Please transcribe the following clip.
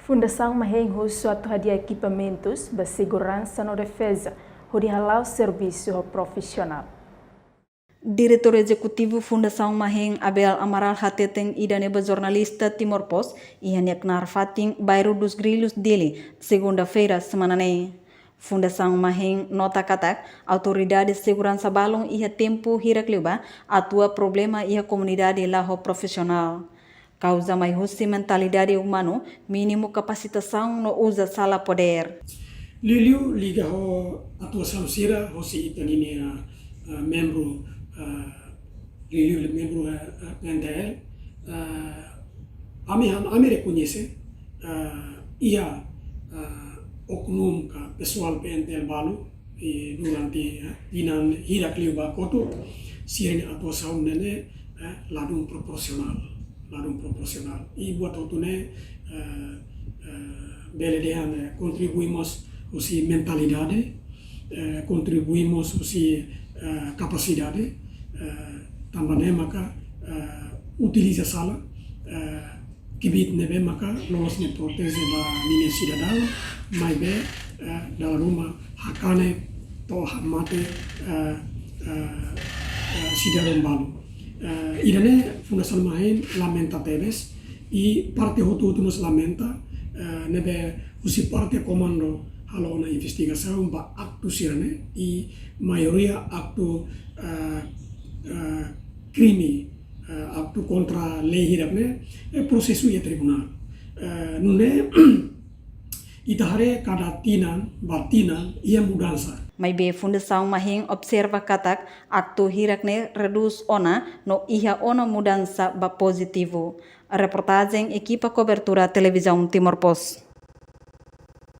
Fundação Maheng suatu hadiah equipamentos de segurança na defesa, onde halau serviço profissional. Diretor Executivo Fundação Maheng Abel Amaral Hateteng idaneba jornalista Timor Post ihan yaknar fating bairro dos Grilos dele segunda-feira semana này. Fundação Maheng nota katak autoridade de segurança balong ia tempo hirakleba atua problema ia comunidade laho profissional. Causa mai husi mentalidade humano mínimo capacitação no usa sala poder. Liliu liga ho atuação sira hosi itanini membro Liliu membro PNDL ami reconhece ia oknum ka pessoal PNDL balu durante dinan hirakliu ba koto sirene atuação nene ladum proporcional e buat outune beledehan contribuímos usi mentalidade, contribuímos usi capacidade, também maka utiliza sala, kibit nebe maka lolos ne protese ba mine cidadão, mai be dalam rumah hakane to hamate cidadão balu. Idane Fundação Maheng lamenta teves e parte hotu nos lamenta nebe usi parte comando halo na investigação ba aktu sirane e maioria aktu crime aktu contra lei hirapne processo e tribunal nune itahare kada batinan ia mudança. Mai be Fundação Maheng observa katak aktu hirakne reduz ona no iha ona mudança ba positivo. A reportagem equipa cobertura televisão Timor Post.